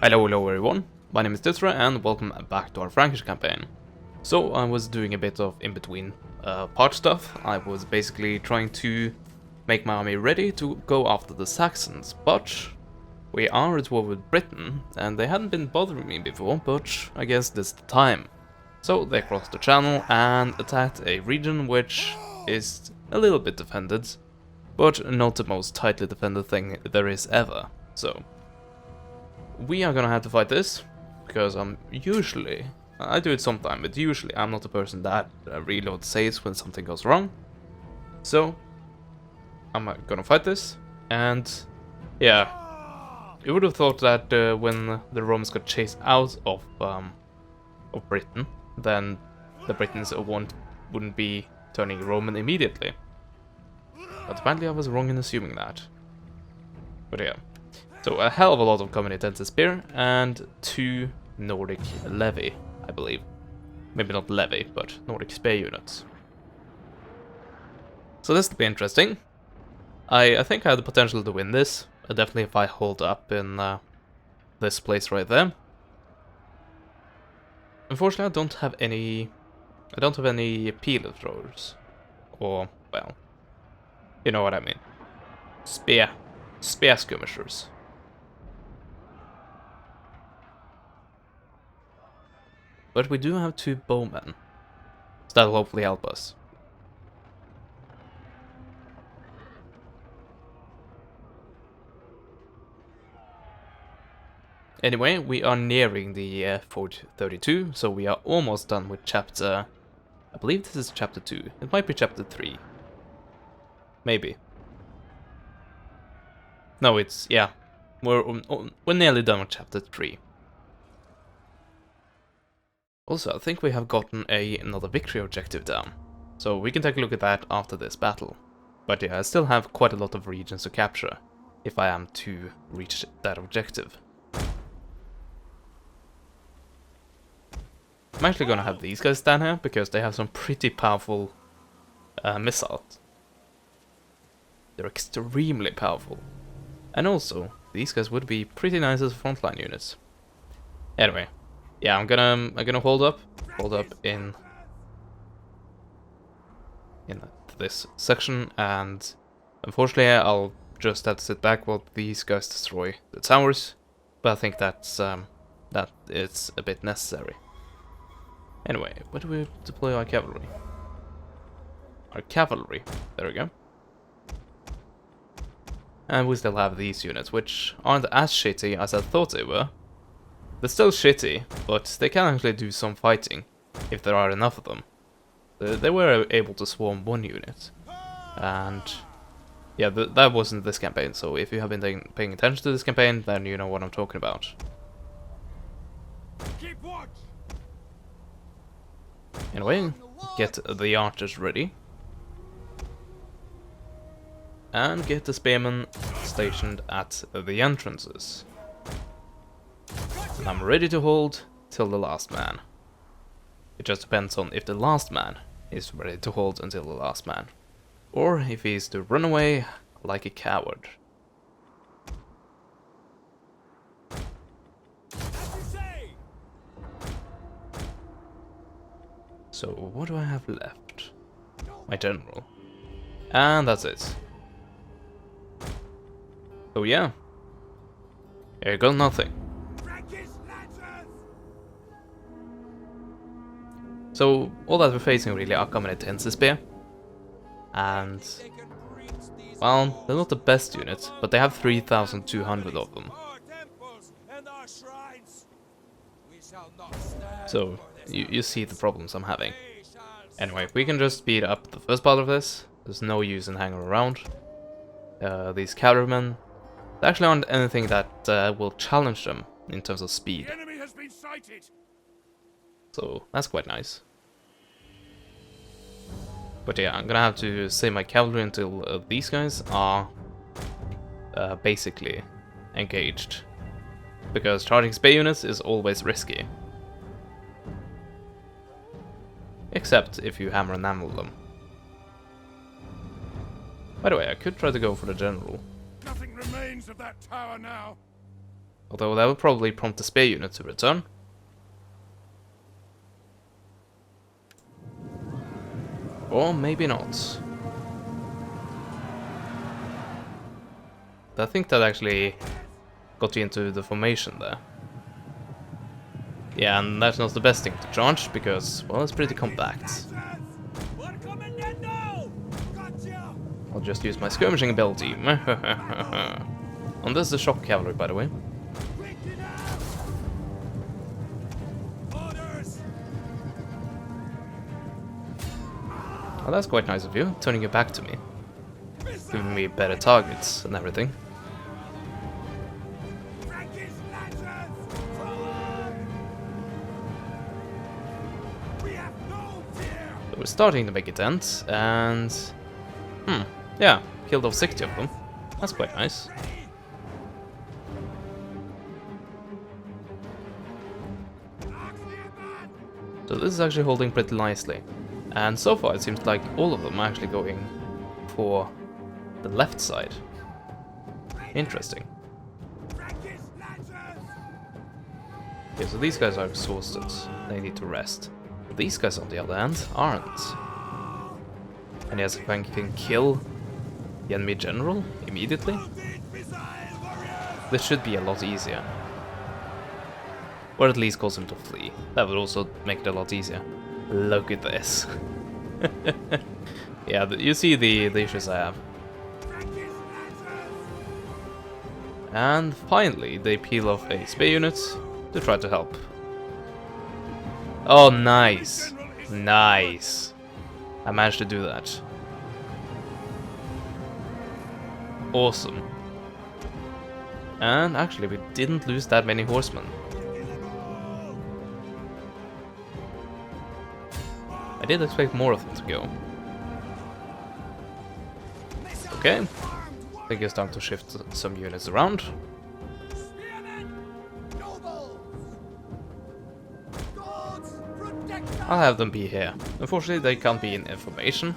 Hello everyone, my name is Attila and welcome back to our Frankish campaign. So I was doing a bit of in-between part stuff. I was basically trying to make my army ready to go after the Saxons, but we are at war with Britain and they hadn't been bothering me before, but I guess this is the time. So they crossed the channel and attacked a region which is a little bit defended, but not the most tightly defended thing there is ever. So we are gonna have to fight this, because I do it sometime, but usually I'm not the person that reloads saves when something goes wrong. So I'm gonna fight this, and yeah, you would have thought that when the Romans got chased out of Britain, then the Britons wouldn't be turning Roman immediately. But apparently I was wrong in assuming that. But yeah. So a hell of a lot of common intensive spear and 2 Nordic levy, I believe. Maybe not levy, but Nordic spear units. So this will be interesting. I think I have the potential to win this. Definitely if I hold up in this place right there. Unfortunately, I don't have any peeler throwers. Or, well, you know what I mean. Spear skirmishers. But we do have 2 bowmen, so that will hopefully help us. Anyway, we are nearing the Fort 32, so we are almost done with chapter... I believe this is chapter 2. It might be chapter 3. Maybe. No, it's... yeah. We're nearly done with chapter 3. Also, I think we have gotten another victory objective down, so we can take a look at that after this battle. But yeah, I still have quite a lot of regions to capture, if I am to reach that objective. I'm actually gonna have these guys stand here, because they have some pretty powerful missiles. They're extremely powerful. And also, these guys would be pretty nice as frontline units. Anyway. Yeah, I'm gonna hold up in this section, and unfortunately I'll just have to sit back while these guys destroy the towers. But I think that is a bit necessary. Anyway, where do we deploy our cavalry? There we go. And we still have these units, which aren't as shitty as I thought they were. They're still shitty, but they can actually do some fighting, if there are enough of them. They were able to swarm 1 unit. And yeah, that wasn't this campaign, so if you have been paying attention to this campaign, then you know what I'm talking about. Keep watch. Anyway, get the archers ready. And get the spearmen stationed at the entrances. And I'm ready to hold till the last man. It just depends on if the last man is ready to hold until the last man. Or if he's to run away like a coward. So what do I have left? My general. And that's it. So yeah. Here you go, nothing. So, all that we're facing really are common intensive spear. And, well, they're not the best units, but they have 3,200 of them. So, you see the problems I'm having. Anyway, we can just speed up the first part of this. There's no use in hanging around. These cavalrymen, there actually aren't anything that will challenge them in terms of speed. The enemy has been sighted. So that's quite nice. But yeah, I'm gonna have to save my cavalry until these guys are basically engaged. Because charging spear units is always risky. Except if you hammer and anvil them. By the way, I could try to go for the general. Nothing remains of that tower now. Although that would probably prompt the spear unit to return. Or maybe not. I think that actually got you into the formation there. Yeah, and that's not the best thing to charge, because, well, it's pretty compact. I'll just use my skirmishing ability. And this is the shock cavalry, by the way. Oh, that's quite nice of you, turning it back to me. Giving me better targets and everything. So we're starting to make a dent, and... yeah, killed off 60 of them. That's quite nice. So this is actually holding pretty nicely. And so far it seems like all of them are actually going for the left side. Interesting. Okay, so these guys are exhausted. They need to rest. But these guys, on the other hand, aren't. And yes, if I can kill the enemy general immediately, this should be a lot easier. Or at least cause him to flee. That would also make it a lot easier. Look at this. Yeah, you see the issues I have. And finally, they peel off a spear unit to try to help. Oh, nice. Nice. I managed to do that. Awesome. And actually, we didn't lose that many horsemen. I did expect more of them to go. Okay. I think it's time to shift some units around. I'll have them be here. Unfortunately, they can't be in information,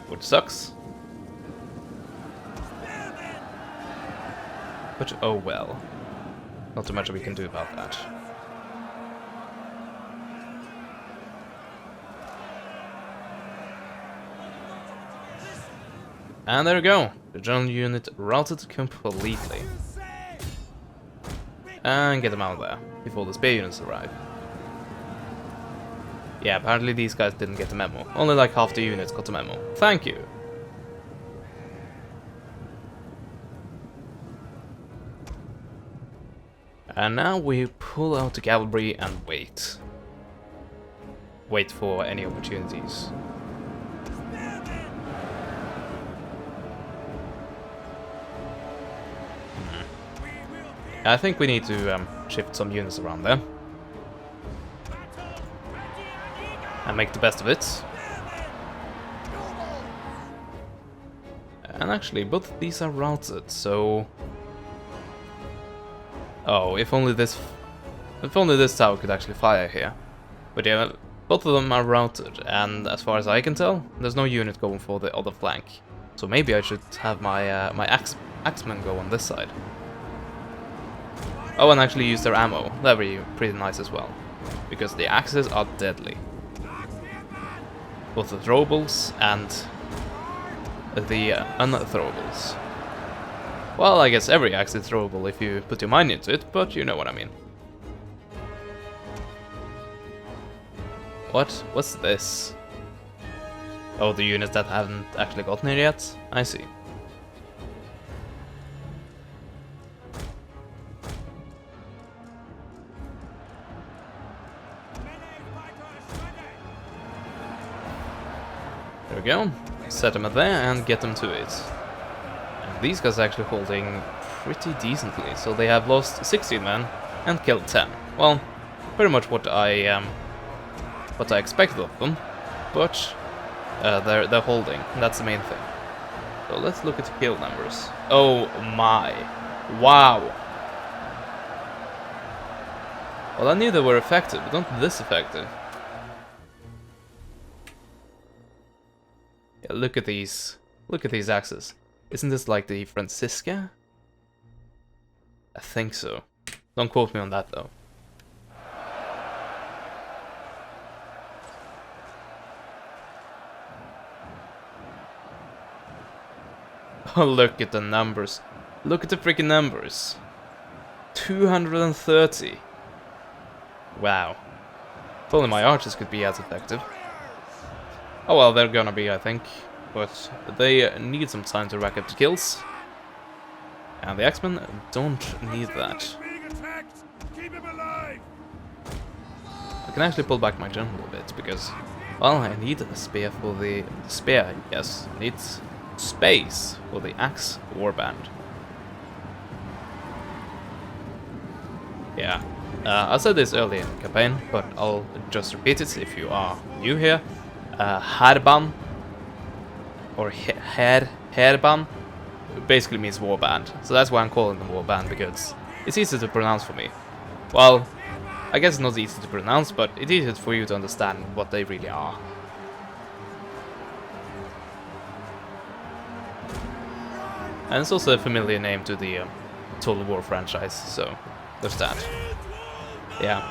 which sucks. But oh well. Not too much we can do about that. And there we go. The general unit routed completely. And get them out of there before the spear units arrive. Yeah, apparently these guys didn't get the memo. Only like half the units got the memo. Thank you. And now we pull out the cavalry and wait. Wait for any opportunities. I think we need to shift some units around there. And make the best of it. And actually, both of these are routed, so... Oh, if only this tower could actually fire here. But yeah, both of them are routed, and as far as I can tell, there's no unit going for the other flank. So maybe I should have my my axemen go on this side. Oh, and actually use their ammo. That'd be pretty nice as well. Because the axes are deadly. Both the throwables and the unthrowables. Well, I guess every axe is throwable if you put your mind into it, but you know what I mean. What's this? Oh, the units that haven't actually gotten here yet? I see. There we go. Set them there and get them to it. And these guys are actually holding pretty decently, so they have lost 16 men and killed 10. Well, pretty much what I expected of them, but they're holding, and that's the main thing. So let's look at the kill numbers. Oh my. Wow. Well, I knew they were effective, but not this effective. Yeah, look at these. Look at these axes. Isn't this like the Francisca? I think so. Don't quote me on that though. Oh, look at the numbers. Look at the freaking numbers. 230. Wow. If only my archers could be as effective. Oh well, they're gonna be, I think. But they need some time to rack up the kills. And the X-Men don't need that. I can actually pull back my general a bit, because, well, I need a spear for the spear, yes. I need space for the axe warband. Yeah, I said this earlier in the campaign, but I'll just repeat it if you are new here. Hairban, or hairban, basically means warband, so that's why I'm calling them warband, because it's easy to pronounce for me. Well, I guess it's not easy to pronounce, but it's easy for you to understand what they really are. And it's also a familiar name to the Total War franchise, so there's that. Yeah.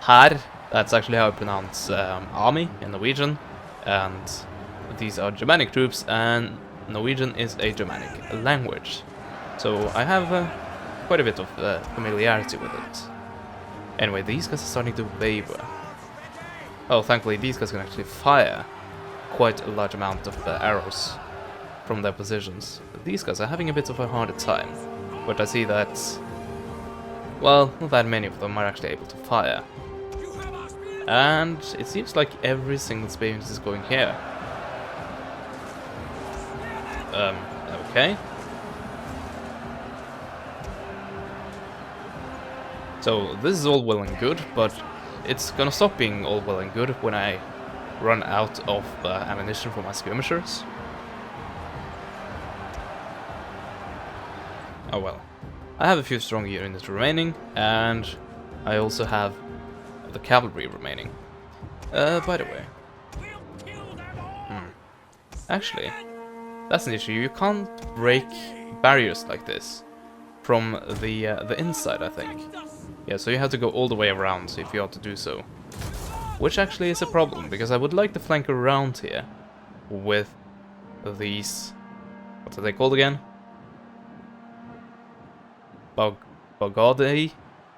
Har, that's actually how I pronounce army in Norwegian, and these are Germanic troops, and Norwegian is a Germanic language. So I have quite a bit of familiarity with it. Anyway, these guys are starting to waver. Oh, thankfully these guys can actually fire quite a large amount of arrows from their positions. But these guys are having a bit of a harder time. But I see that, well, not that many of them are actually able to fire. And it seems like every single spear unit is going here. Okay. So this is all well and good, but it's gonna stop being all well and good when I run out of ammunition for my skirmishers. Oh well. I have a few strong units remaining, and I also have the cavalry remaining. By the way. Actually, that's an issue. You can't break barriers like this from the inside, I think. Yeah, so you have to go all the way around if you ought to do so. Which actually is a problem, because I would like to flank around here with these... What are they called again? Bagadi?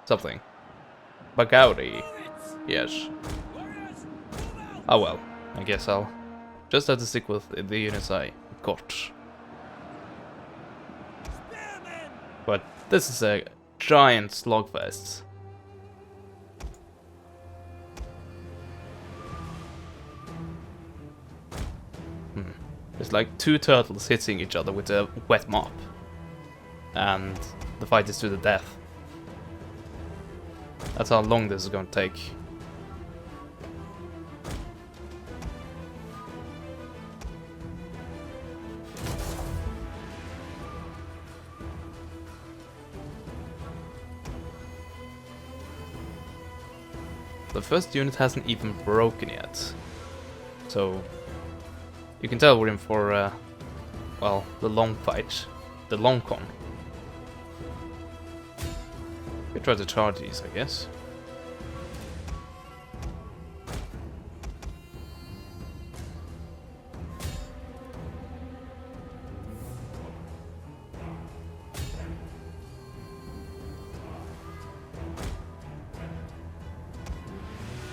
Something. Bagaudi. Yes. Oh well, I guess I'll just have to stick with the units I got. But this is a giant slugfest. It's like two turtles hitting each other with a wet mop. And the fight is to the death. That's how long this is going to take. The first unit hasn't even broken yet. So you can tell we're in for, well, the long fight. The long con. We try to charge these, I guess.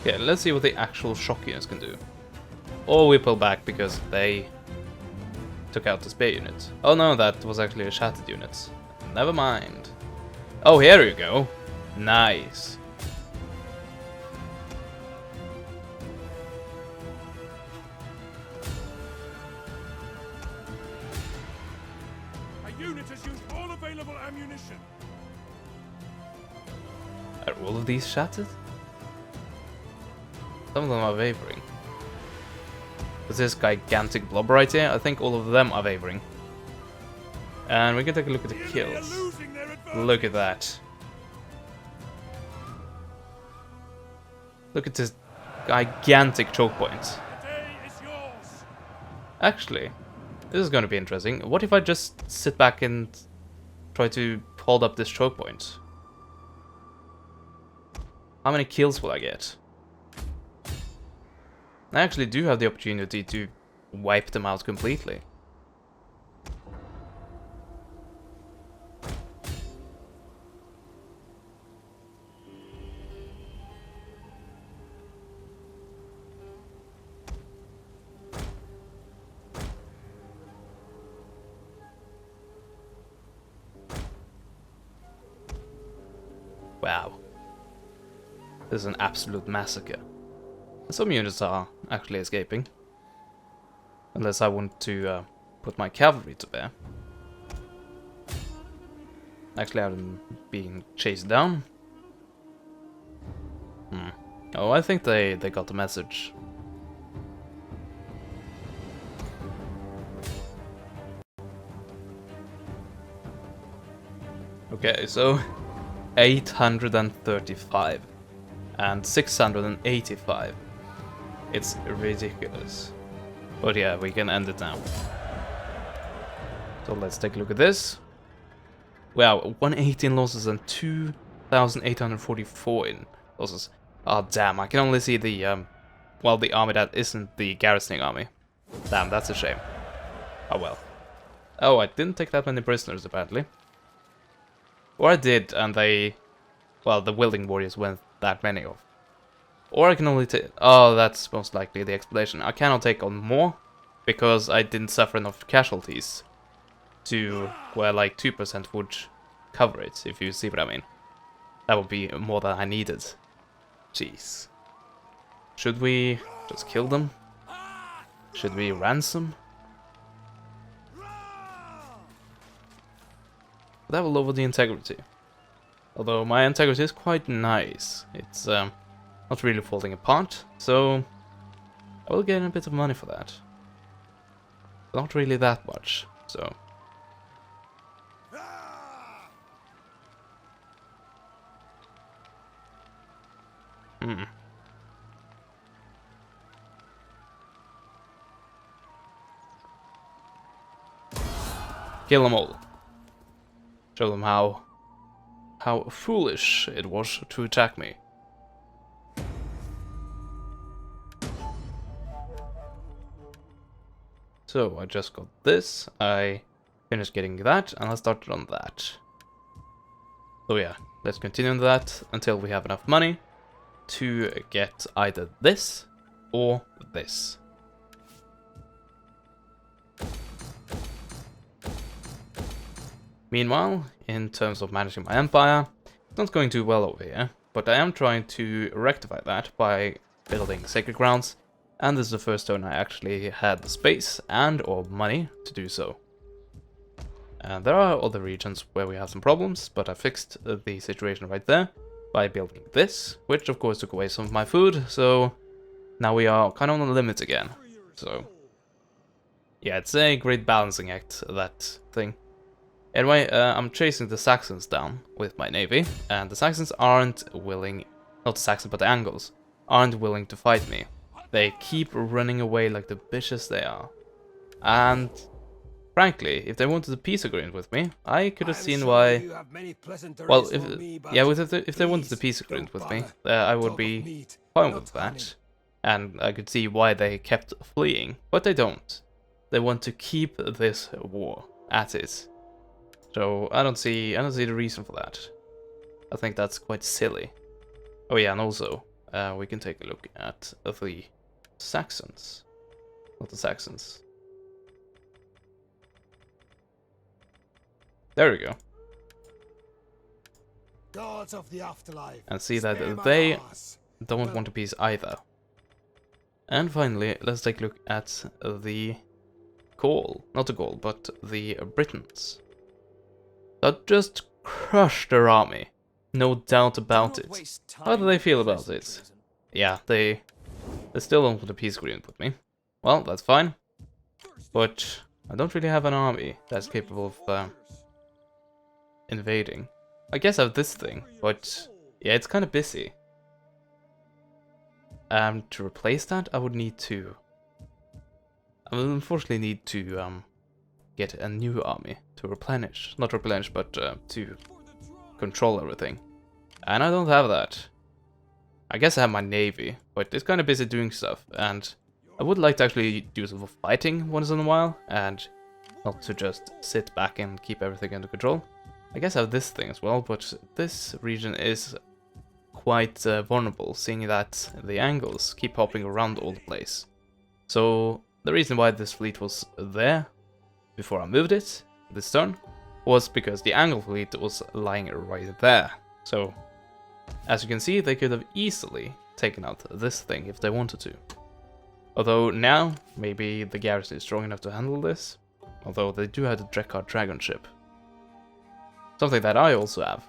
Okay, let's see what the actual shock units can do. Or we pull back because they took out the spear unit. Oh no, that was actually a shattered unit. Never mind. Oh, here you go. Nice. A unit has used all available ammunition. Are all of these shattered? Some of them are wavering. There's this gigantic blob right here. I think all of them are wavering. And we can take a look at the kills. Look at that. Look at this gigantic choke point. Actually, this is going to be interesting. What if I just sit back and try to hold up this choke point? How many kills will I get? I actually do have the opportunity to wipe them out completely. Wow. This is an absolute massacre. Some units are actually escaping. Unless I want to put my cavalry to bear. Actually, I'm being chased down. Oh, I think they got the message. Okay, so 835 and 685. It's ridiculous. But yeah, we can end it now. So let's take a look at this. Wow, 118 losses and 2,844 in losses. Oh damn, I can only see the well, the army that isn't the garrisoning army. Damn, that's a shame. Oh well. Oh, I didn't take that many prisoners apparently. Or I did, and they, well, the willing warriors went that many of. Or I can only take, oh, that's most likely the explanation. I cannot take on more, because I didn't suffer enough casualties to where like 2% would cover it, if you see what I mean. That would be more than I needed. Jeez. Should we just kill them? Should we ransom? That will lower the integrity. Although my integrity is quite nice. It's not really falling apart, so I will get a bit of money for that. Not really that much, so. Kill them all. Show them how foolish it was to attack me. So I just got this, I finished getting that, and I started on that. So yeah, let's continue on that until we have enough money to get either this or this. Meanwhile, in terms of managing my empire, it's not going too well over here, but I am trying to rectify that by building sacred grounds, and this is the first turn I actually had the space and or money to do so. And there are other regions where we have some problems, but I fixed the situation right there by building this, which of course took away some of my food, so now we are kind of on the limit again. So yeah, it's a great balancing act, that thing. Anyway, I'm chasing the Saxons down with my navy, and the Saxons aren't willing, not the Saxons but the Angles, aren't willing to fight me. They keep running away like the bitches they are. And frankly, if they wanted a peace agreement with me, I could have seen why. Well, if they wanted a peace agreement with me, I would be fine with that, and I could see why they kept fleeing. But they don't. They want to keep this war at it. So I don't see the reason for that. I think that's quite silly. Oh yeah, and also we can take a look at the Saxons, not the Saxons. There we go. Gods of the afterlife, and see that they don't want a peace either. And finally, let's take a look at the Gaul, not the Gaul, but the Britons. That just crushed their army, no doubt about it. How do they feel about it? Yeah, they still don't want a peace agreement with me. Well, that's fine, but I don't really have an army that's capable of invading. I guess I have this thing, but yeah, it's kind of busy. To replace that, I would need to. I will unfortunately need to get a new army to replenish, not replenish, but to control everything. And I don't have that. I guess I have my navy, but it's kind of busy doing stuff, and I would like to actually do some fighting once in a while, and not to just sit back and keep everything under control. I guess I have this thing as well, but this region is quite vulnerable, seeing that the angles keep hopping around all the place. So the reason why this fleet was there before I moved it this turn was because the angle fleet was lying right there. So as you can see, they could have easily taken out this thing if they wanted to. Although now, maybe the garrison is strong enough to handle this. Although they do have the Drekard Dragon ship. Something that I also have.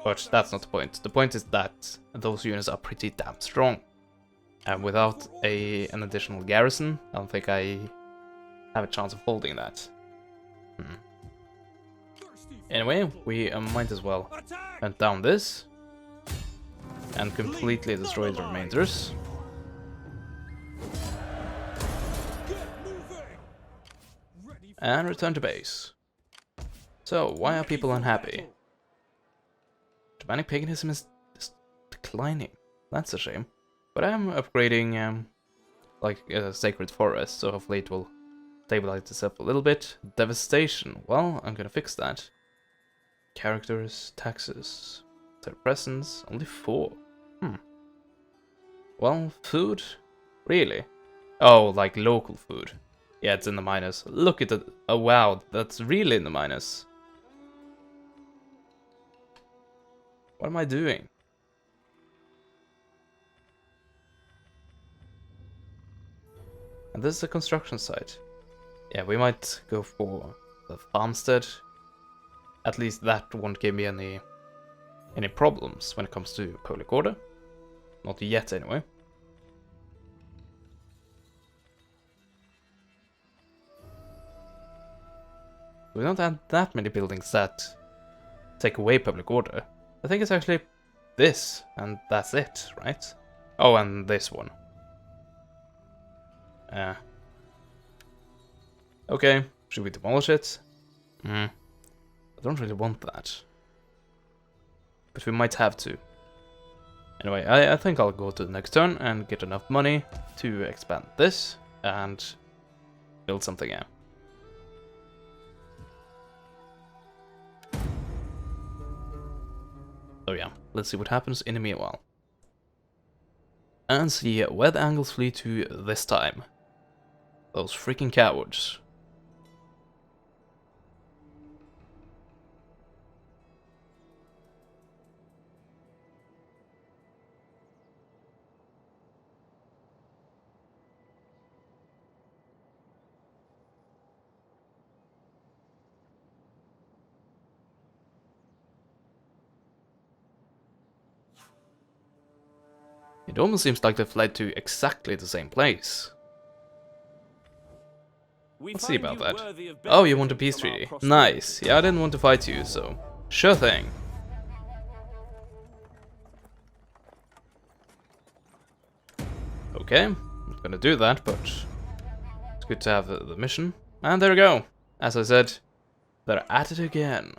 But that's not the point. The point is that those units are pretty damn strong. And without an additional garrison, I don't think I have a chance of holding that. Anyway, we might as well hunt down this. And completely destroy the remainders. And return to base. So, why are people unhappy? Germanic paganism is declining. That's a shame. But I am upgrading like a sacred forest, so hopefully it will stabilize itself a little bit. Devastation. Well, I'm gonna fix that. Characters, taxes, their presence, only 4. Well, food? Really? Oh, like local food. Yeah, it's in the minus. Look at it. Oh wow, that's really in the minus. What am I doing? And this is a construction site. Yeah, we might go for the farmstead. At least that won't give me any problems when it comes to public order. Not yet, anyway. We don't have that many buildings that take away public order. I think it's actually this, and that's it, right? Oh, and this one. Okay, should we demolish it? I don't really want that. But we might have to. Anyway, I think I'll go to the next turn and get enough money to expand this and build something out. So yeah, let's see what happens in the meanwhile. And see where the angles flee to this time. Those freaking cowards. It almost seems like they fled to exactly the same place. Let's see about that. Oh, you want a peace treaty? Nice. Yeah, I didn't want to fight you, so sure thing. Okay, I'm not gonna do that, but it's good to have the mission. And there we go. As I said, they're at it again.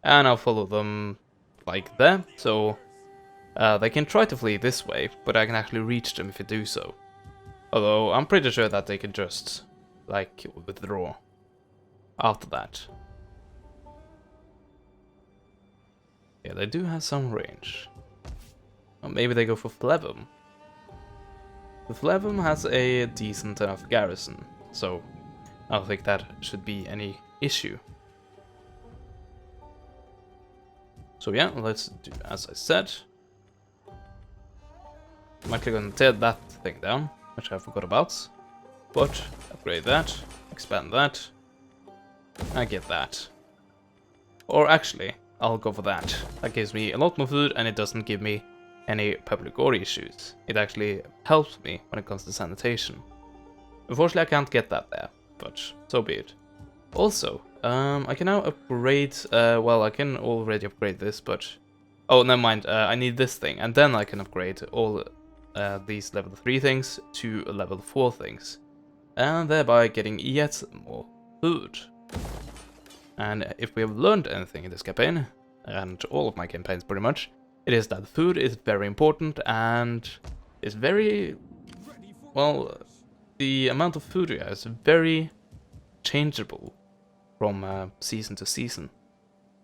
And I'll follow them like there, so they can try to flee this way, but I can actually reach them if I do so. Although, I'm pretty sure that they can just, like, withdraw after that. Yeah, they do have some range. Or maybe they go for Flevum. The Flevum has a decent enough garrison, so I don't think that should be any issue. So yeah, let's do as I said. I'm actually gonna tear that thing down, which I forgot about. But upgrade that, expand that, and get that. Or actually, I'll go for that. That gives me a lot more food and it doesn't give me any public order issues. It actually helps me when it comes to sanitation. Unfortunately, I can't get that there, but so be it. Also, I can now upgrade, well, I can already upgrade this, but... Oh, never mind, I need this thing, and then I can upgrade all these level 3 things to level 4 things. And thereby getting yet more food. And if we have learned anything in this campaign, and all of my campaigns pretty much, it is that food is very important and is very, well, the amount of food here is very changeable from season to season.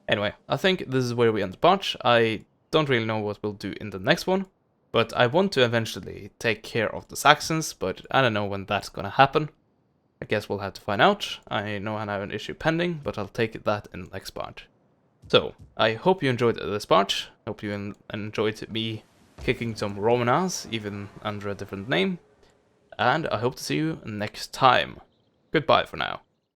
Anyway, I think this is where we end the patch. I don't really know what we'll do in the next one, but I want to eventually take care of the Saxons, but I don't know when that's gonna happen. I guess we'll have to find out. I know I have an issue pending, but I'll take that in the next part. So, I hope you enjoyed this part. Hope you enjoyed me kicking some Roman ass, even under a different name. And I hope to see you next time. Goodbye for now.